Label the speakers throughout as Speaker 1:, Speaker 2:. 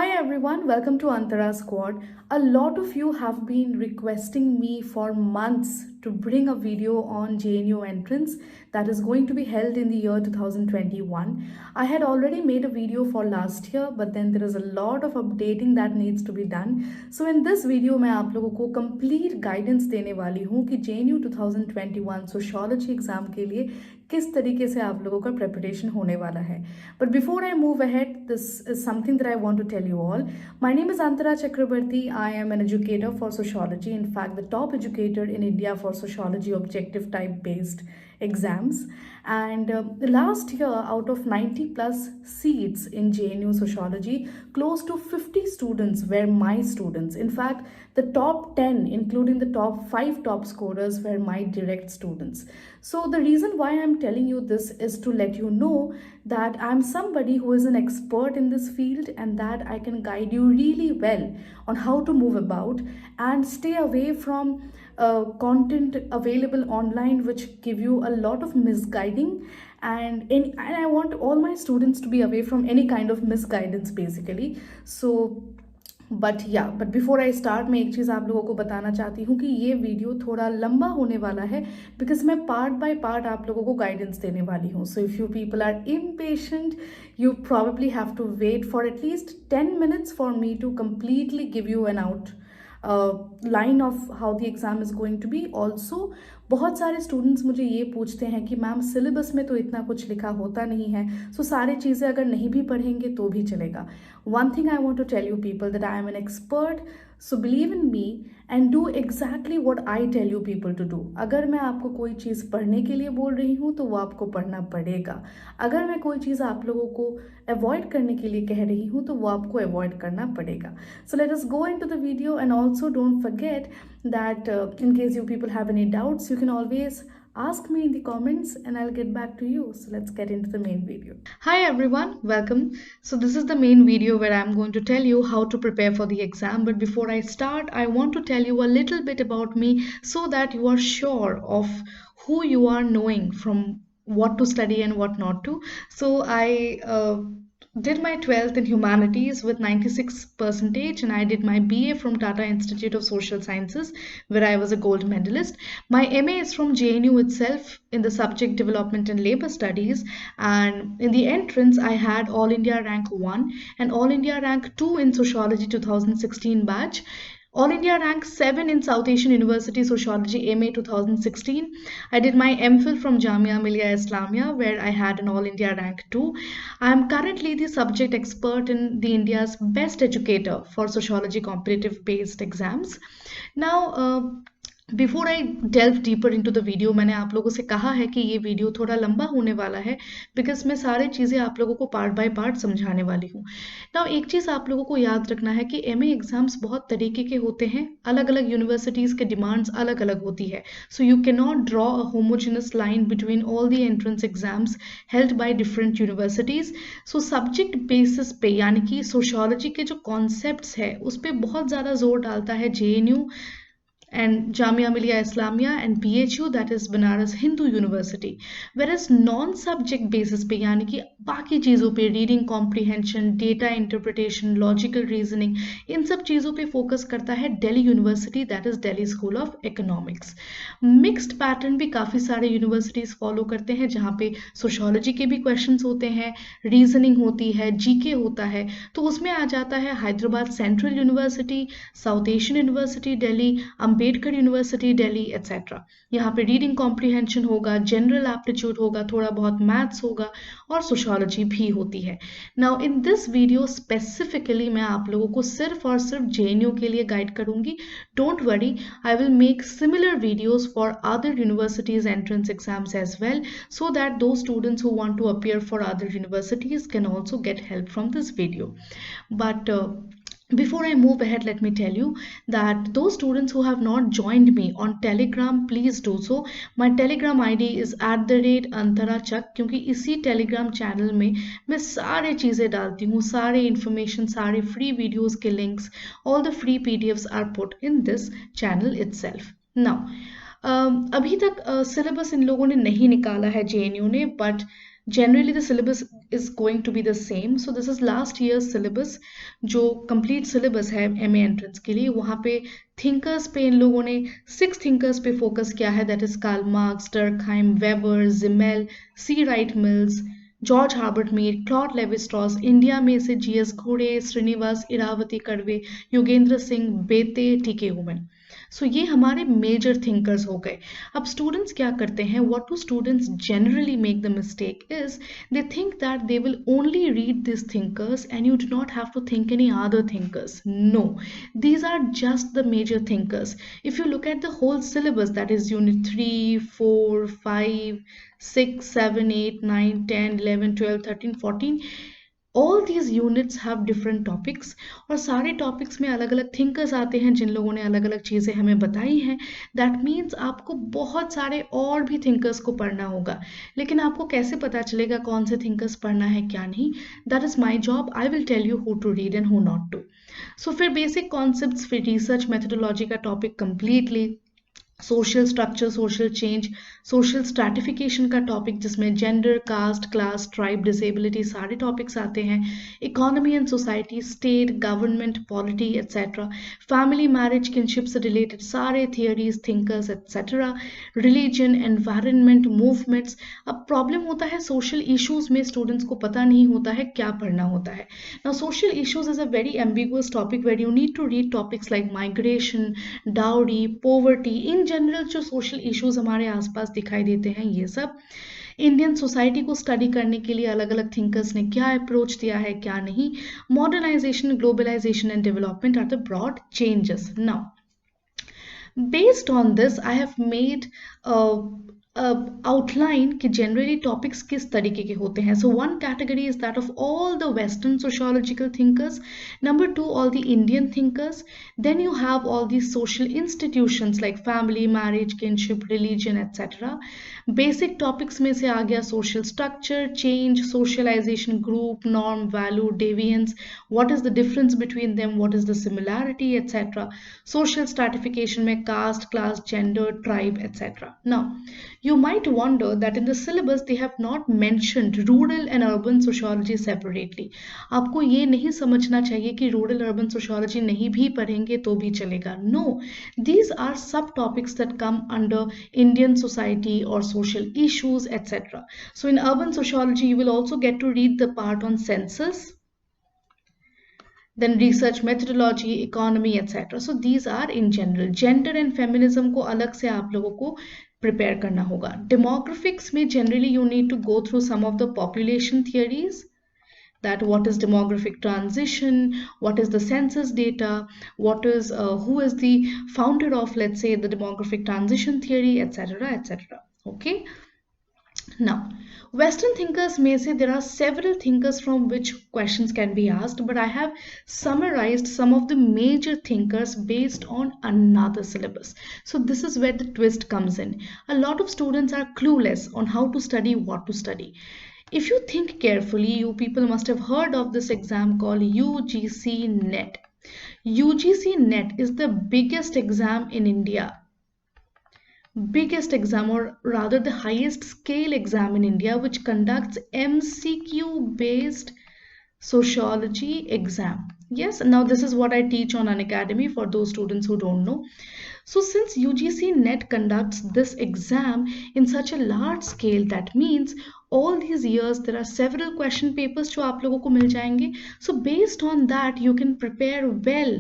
Speaker 1: Hi everyone, welcome to Antara Squad. A lot of you have been requesting me for months to bring a video on JNU entrance that is going to be held in the year 2021. I had already made a video for last year, but then there is a lot of updating that needs to be done. So in this video मैं आप लोगों को complete guidance देने वाली हूँ कि JNU 2021 Sociology exam के लिए किस तरीके से आप लोगों का प्रिपरेशन होने वाला है. But before I move ahead, this is something that I want to tell you all. My name is Antara Chakrabarti. I am an educator for sociology. In fact, the top educator in India for sociology objective type based exams. And last year, out of 90 plus seats in JNU Sociology, close to 50 students were my students. In fact, the top 10, including the top 5 top scorers, were my direct students. So the reason why I'm telling you this is to let you know that I'm somebody who is an expert in this field and that I can guide you really well on how to move about and stay away from content available online which give you a lot of misguiding, and I want all my students to be away from any kind of misguidance basically. So but before I start मैं एक चीज़ आप लोगों को बताना चाहती हूँ कि ये वीडियो थोड़ा लंबा होने वाला है बिकॉज मैं पार्ट बाय पार्ट आप लोगों को गाइडेंस देने वाली हूँ. So if you people are impatient you probably have to wait for at least 10 minutes for me to completely give you an line of how the exam is going to be. Also, बहुत सारे students मुझे ये पूछते हैं कि ma'am syllabus में तो इतना कुछ लिखा होता नहीं है, सो सारी चीज़ें अगर नहीं भी पढ़ेंगे तो भी चलेगा. One thing I want to tell you people that I am an expert, so believe in me and do exactly what I tell you people to do. अगर मैं आपको कोई चीज़ पढ़ने के लिए बोल रही हूँ तो वो आपको पढ़ना पड़ेगा. अगर मैं कोई चीज़ आप लोगों को अवॉइड करने के लिए कह रही हूँ तो वो आपको अवॉइड करना पड़ेगा. So let us go into the video and also don't forget that in case you people have any doubts, you can always ask me in the comments and I'll get back to you. So let's get into the main video. Hi everyone, welcome. So this is the main video where I'm going to tell you how to prepare for the exam. But before I start, I want to tell you a little bit about me so that you are sure of who you are knowing from what to study and what not to. So I did my 12th in humanities with 96 percentage, and I did my BA from Tata Institute of Social Sciences where I was a gold medalist. My MA is from JNU itself in the subject development and labor studies, and in the entrance I had All India rank 1 and All India rank 2 in sociology 2016 batch. All India rank 7 in South Asian University Sociology MA 2016. I did my MPhil from Jamia Millia Islamia where I had an All India rank 2. I am currently the subject expert in the India's best educator for sociology competitive based exams. Now, before I delve deeper into the video, मैंने आप लोगों से कहा है कि ये video थोड़ा लंबा होने वाला है बिकॉज मैं सारी चीज़ें आप लोगों को पार्ट बाय पार्ट समझाने वाली हूँ. नाउ एक चीज़ आप लोगों को याद रखना है कि एमए एग्जाम्स बहुत तरीके के होते हैं, अलग अलग यूनिवर्सिटीज़ के डिमांड्स अलग अलग होती है. So you can not draw a homogeneous line between all the entrance exams held by different universities. So subject basis पे यानी कि सोशोलॉजी के जो कॉन्सेप्ट्स है उस पर बहुत ज़्यादा जोर डालता है JNU and Jamia Millia Islamia and BHU, that is Banaras Hindu University. Whereas non-subject basis पे यानी कि बाकी चीज़ों पे reading comprehension, data interpretation, logical reasoning, इन सब चीज़ों पे फोकस करता है Delhi university, that is Delhi school of economics. Mixed pattern भी काफ़ी सारे यूनिवर्सिटीज़ फॉलो करते हैं जहाँ पे सोशोलॉजी के भी क्वेश्चंस होते हैं, रीजनिंग होती है, जीके होता है. तो उसमें आ जाता है Hyderabad central university, south Asian university Delhi, Ambedkar university Delhi etcetera. यहाँ पे रीडिंग कॉम्प्रीहेंशन होगा, जनरल एप्टीट्यूड होगा, थोड़ा बहुत मैथ्स होगा और सोशोलॉजी भी होती है. Now in this video specifically मैं आप लोगों को सिर्फ और सिर्फ JNU के लिए गाइड करूंगी. Don't worry, I will make similar videos for other universities entrance exams as well so that those students who want to appear for other universities can also get help from this video. But before I move ahead, let me tell you that those students who have not joined me on Telegram, please do so. My Telegram ID is @antarachak, क्योंकि इसी Telegram channel में मैं सारे चीज़ें डालती हूँ, सारे information, सारे free videos के links, all the free PDFs are put in this channel itself. Now, अभी तक सिलेबस इन लोगों ने नहीं निकाला है JNU ने, but generally the syllabus is going to be the same. So this is last year's syllabus, जो complete syllabus है MA entrance के लिए. वहाँ पे thinkers पे इन लोगों ने 6 thinkers पे focus किया है, that is Karl Marx, Durkheim, Weber, Zimmel, C. Wright Mills, George Herbert Mead, Claude Levi Strauss. India में से जीएस घोड़े, श्रीनिवास इरावती कर्वे, योगेंद्र सिंह, बेते, टीके हुमन. सो ये हमारे मेजर थिंकर्स हो गए. अब स्टूडेंट्स क्या करते हैं, what do students generally make the mistake is they think that they will only read these thinkers and you do not have to think any other thinkers. No, these are just the major thinkers. If you look at the whole syllabus, that is unit 3, 4, 5, 6, 7, 8, 9, 10, 11, 12, 13, 14, all these units have different topics. और सारे topics में अलग अलग thinkers आते हैं जिन लोगों ने अलग अलग चीज़ें हमें बताई हैं. That means आपको बहुत सारे और भी thinkers को पढ़ना होगा. लेकिन आपको कैसे पता चलेगा कौन से thinkers पढ़ना है क्या नहीं? That is my job. I will tell you who to read and who not to. So फिर basic concepts, फिर research methodology का topic completely, social structure, social change, social stratification का टॉपिक जिसमें gender, caste, class, tribe, disability सारे topics आते हैं. Economy and society, state, government, polity etcetera. Family, marriage, kinship से related सारे theories, thinkers etcetera. Religion, environment, movements. अब problem होता है सोशल इश्यूज में स्टूडेंट्स को पता नहीं होता है क्या पढ़ना होता है. Now social issues is a very ambiguous topic where you need to read topics like migration, dowry, poverty, in general जो सोशल इश्यूज हमारे आसपास दिखाई देते हैं ये सब. इंडियन सोसाइटी को स्टडी करने के लिए अलग अलग थिंकर्स ने क्या अप्रोच दिया है क्या नहीं. Modernization, globalization and development are the broad changes. Now based on this I have made a outline कि generally topics किस तरीके के होते हैं. So one category is that of all the Western sociological thinkers. Number two, all the Indian thinkers. Then you have all these social institutions like family, marriage, kinship, religion, etc. Basic topics में से आ गया social structure, change, socialization, group, norm, value, deviance, what is the difference between them, what is the similarity, etc. Social stratification में caste, class, gender, tribe, etc. Now, you might wonder that in the syllabus they have not mentioned rural and urban sociology separately. आपको ये नहीं समझना चाहिए कि rural urban sociology नहीं भी पढ़ेंगे तो भी चलेगा. No, these are subtopics that come under Indian society or social issues, etc. So in urban sociology you will also get to read the part on census, then research methodology, economy, etc. So these are in general. Gender and feminism को अलग से आप लोगों को prepare करना होगा. Demographics में generally you need to go through some of the population theories, that what is demographic transition, what is the census data, what is who is the founder of, let's say, the demographic transition theory, etc., etc. Okay. Now, Western thinkers may say there are several thinkers from which questions can be asked, but I have summarized some of the major thinkers based on another syllabus. So this is where the twist comes in. A lot of students are clueless on how to study, what to study. If you think carefully, you people must have heard of this exam called UGC NET. UGC NET is the biggest exam in India. Biggest exam, or rather the highest scale exam in India, which conducts MCQ based sociology exam. Yes, now this is what I teach on Unacademy for those students who don't know. So since UGC NET conducts this exam in such a large scale, that means all these years there are several question papers जो आप लोगों को मिल जाएंगे. So based on that you can prepare well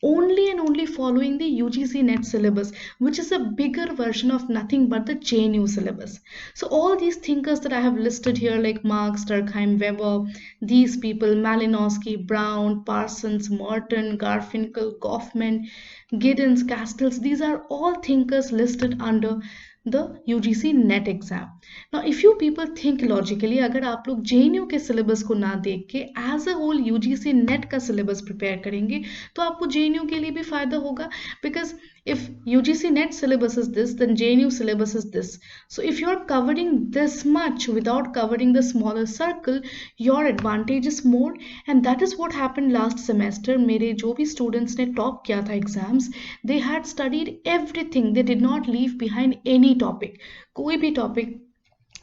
Speaker 1: only and only following the UGC NET syllabus, which is a bigger version of nothing but the JNUEE syllabus. So all these thinkers that I have listed here, like Marx, Durkheim, Weber, these people, Malinowski, Brown, Parsons, Merton, Garfinkel, Goffman, Giddens, Castells, these are all thinkers listed under the UGC NET exam. Now if you people think logically, अगर आप लोग JNU के syllabus को ना देख के as a whole UGC NET का syllabus prepare करेंगे तो आपको JNU के लिए भी फायदा होगा, because if UGC NET syllabus is this, then JNU syllabus is this. So if you are covering this much without covering the smaller circle, your advantage is more. And that is what happened last semester. मेरे जो भी students ने top किया था exams, they had studied everything. They did not leave behind any topic. कोई भी topic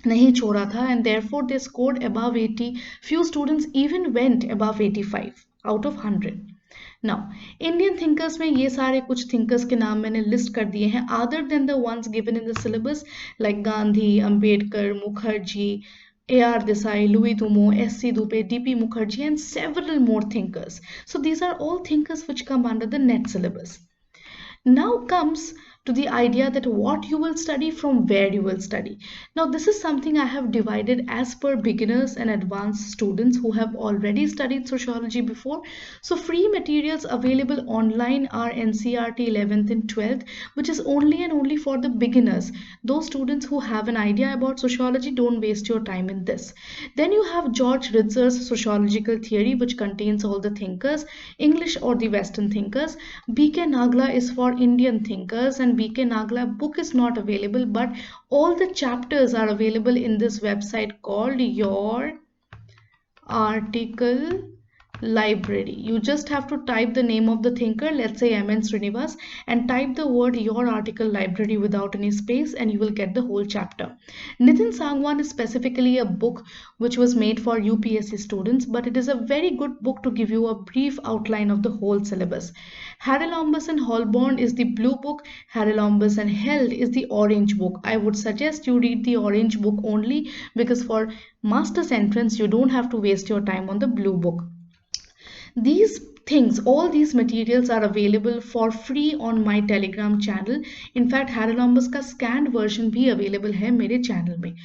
Speaker 1: नहीं छोड़ा था, and therefore they scored above 80. Few students even went above 85 out of 100. Now, Indian thinkers में ये सारे कुछ thinkers के नाम मैंने list कर दिए हैं, other than the ones given in the syllabus, like Gandhi, Ambedkar, Mukherjee, A.R. Desai, Louis Dumo, S.C. Dupe, D.P. Mukherjee, and several more thinkers. So these are all thinkers which come under the NET syllabus. Now comes to the idea that what you will study, from where you will study. Now this is something I have divided as per beginners and advanced students who have already studied sociology before. So free materials available online are NCERT 11th and 12th, which is only and only for the beginners. Those students who have an idea about sociology, don't waste your time in this. Then you have George Ritzer's sociological theory, which contains all the thinkers, English or the Western thinkers. B.K. Nagla is for Indian thinkers, and B.K. Nagla book is not available, but all the chapters are available in this website called Your Article Library. You just have to type the name of the thinker, let's say M.N. Srinivas, and type the word Your Article Library without any space, and you will get the whole chapter. Nitin Sangwan is specifically a book which was made for UPSC students, but it is a very good book to give you a brief outline of the whole syllabus. Haralambous and Holborn is the blue book. Haralambous and Held is the orange book. I would suggest you read the orange book only, because for master's entrance you don't have to waste your time on the blue book. These things, all these materials are available for free on my Telegram channel. In fact, Haralambous का scanned version भी available है मेरे channel में.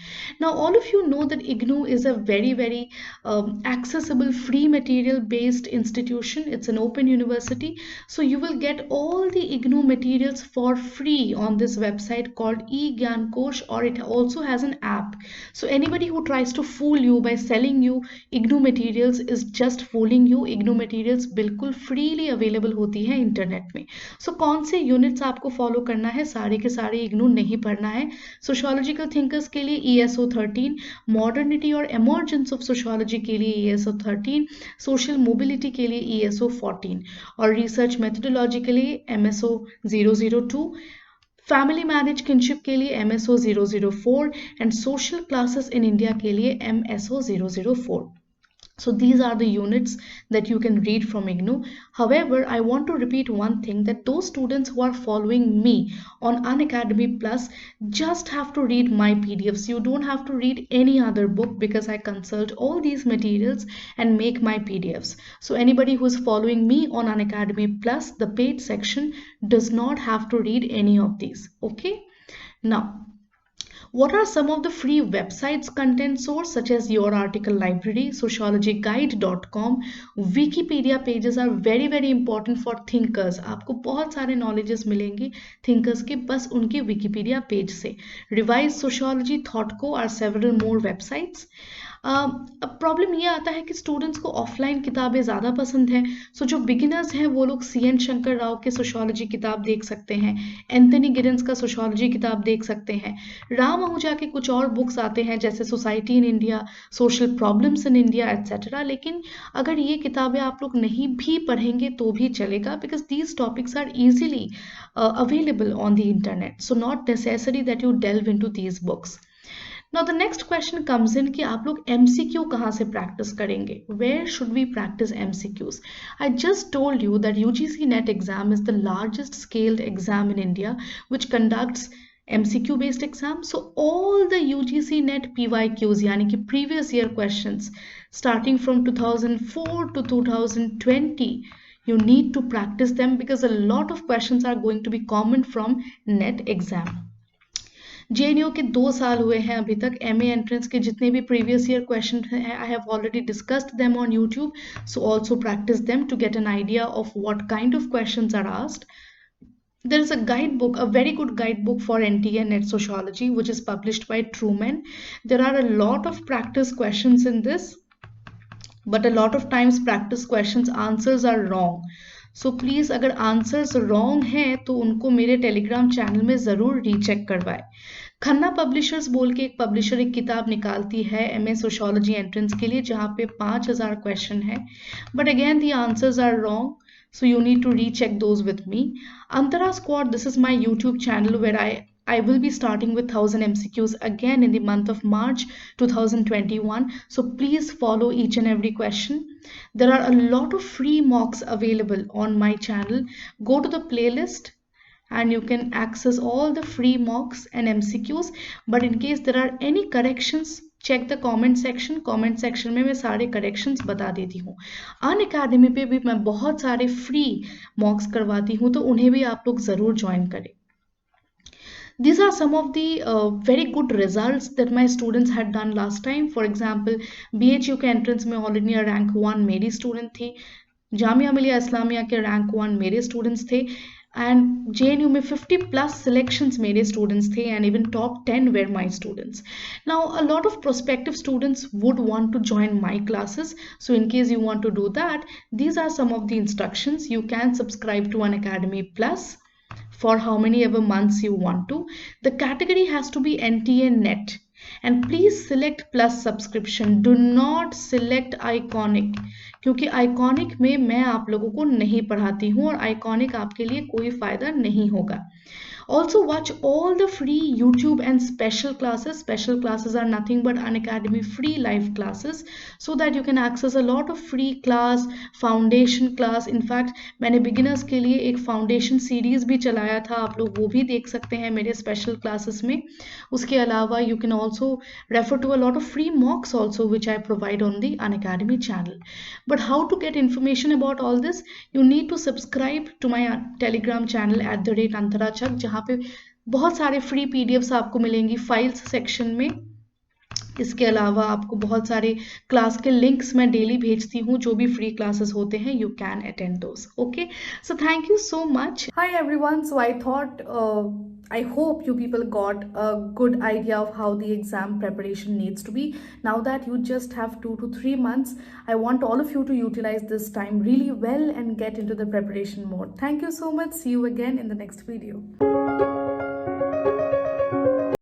Speaker 1: Now, all of you know that IGNU is a very accessible free material based institution. It's an open university. So you will get all the IGNU materials for free on this website called eGyan Kosh, or it also has an app. So anybody who tries to fool you by selling you IGNU materials is just fooling you. IGNU materials बिल्कुल freely available होती है internet में. सो कौन से units आपको follow करना है, सारे के सारे इग्नू नहीं पढ़ना है. सोशियोलॉजिकल थिंकर्स के लिए ESO 13, मॉडर्निटी और एमर्जेंस ऑफ सोशियोलॉजी के लिए ESO 13, सोशल मोबिलिटी के लिए ESO 14, और रिसर्च मेथोडोलॉजी के लिए MSO 002, फैमिली मैरिज किनशिप के लिए MSO 004, and social classes in India के लिए MSO 004. So these are the units that you can read from IGNU. However, I want to repeat one thing, that those students who are following me on Unacademy Plus just have to read my PDFs. You don't have to read any other book, because I consult all these materials and make my PDFs. So anybody who is following me on Unacademy Plus, the paid section, does not have to read any of these. Okay? Now, what are some of the free websites content source, such as Your Article Library, sociologyguide.com, Wikipedia pages are very important for thinkers. आपको बहुत सारे knowledges मिलेंगे thinkers के बस उनके Wikipedia page से. Revise Sociology, ThoughtCo are several more websites. अब problem ये आता है कि स्टूडेंट्स को ऑफलाइन किताबें ज़्यादा पसंद हैं. सो जो बिगिनर्स हैं वो लोग CN शंकर राव के सोशियोलॉजी किताब देख सकते हैं, एंथनी गिडेंस का सोशियोलॉजी किताब देख सकते हैं. राम आहूजा के कुछ और बुक्स आते हैं, जैसे society in India, social problems in India etcetera. लेकिन अगर ये किताबें आप लोग नहीं भी पढ़ेंगे तो भी चलेगा, because these topics are easily available on the internet. So not necessary that you delve into these books. Now the next question comes in कि आप लोग MCQ कहाँ से practice करेंगे? Where should we practice MCQs? I just told you that UGC NET exam is the largest scaled exam in India which conducts MCQ based exam. So all the UGC NET PYQs यानी कि previous year questions starting from 2004 to 2020, you need to practice them, because a lot of questions are going to be common from NET exam. JNUE के 2 साल हुए हैं अभी तक. MA entrance के जितने भी प्रीवियस ईयर क्वेश्चन हैं, I have already discussed them on YouTube, so also practice them to get an idea of what kind of questions are asked. There is a guidebook, a very good guidebook for NTA NET Sociology, which is published by Truman. There are a lot of practice questions in this, but a lot of times practice questions answers are wrong. So please, अगर answers wrong हैं तो उनको मेरे Telegram channel में ज़रूर recheck करवाएं. Khanna publishers बोल के एक पब्लिशर एक किताब निकालती है MA सोशियोलॉजी एंट्रेंस के लिए, जहाँ पे 5000 क्वेश्चन है, but again the answers are wrong, so you need to recheck those with me. Antara Squad, this is my YouTube channel where I will be starting with 1000 MCQs again in the month of March 2021. So please follow each and every question. There are a lot of free mocks available on my channel. Go to the playlist and you can access all the free mocks and MCQs. But in case there are any corrections, check the comment section में मैं सारे corrections बता देती हूँ. अन academy पे भी मैं बहुत सारे फ्री मॉक्स करवाती हूँ, तो उन्हें भी आप लोग ज़रूर ज्वाइन करें. These are some of the very good results that my students had done last time. For example, BHU के entrance में already rank 1 मेरी student थी, जामिया मिलिया इस्लामिया के rank 1 मेरे students थे, and JNU में 50 plus selections मेरे students थे, and even top 10 were my students. Now a lot of prospective students would want to join my classes, so in case you want to do that, these are some of the instructions. You can subscribe to an Academy Plus for how many ever months you want to. The category has to be NTA net, and please select plus subscription. Do not select iconic, क्योंकि iconic में मैं आप लोगों को नहीं पढ़ाती हूँ और आइकॉनिक आपके लिए कोई फायदा नहीं होगा. Also watch all the free YouTube and special classes. Special classes are nothing but Unacademy free live classes, so that you can access a lot of free class, foundation class. In fact, मैंने beginners के लिए एक foundation series भी चलाया था, आप लोग वो भी देख सकते हैं मेरे special classes में. उसके अलावा you can also refer to a lot of free mocks also which I provide on the Unacademy channel. But how to get information about all this? You need to subscribe to my Telegram channel @Antarachak, जहाँ पे बहुत सारे free PDFs आपको मिलेंगी files section में. इसके अलावा आपको बहुत सारे क्लास के लिंक्स मैं डेली भेजती हूँ, जो भी फ्री क्लासेस होते हैं, you can attend those. Okay, so thank you so much. Hi everyone. So I thought I hope you people got a good idea of how the exam preparation needs to be. Now that you just have 2 to 3 months, I want all of you to utilize this time really well and get into the preparation mode. Thank you so much. See you again in the next video.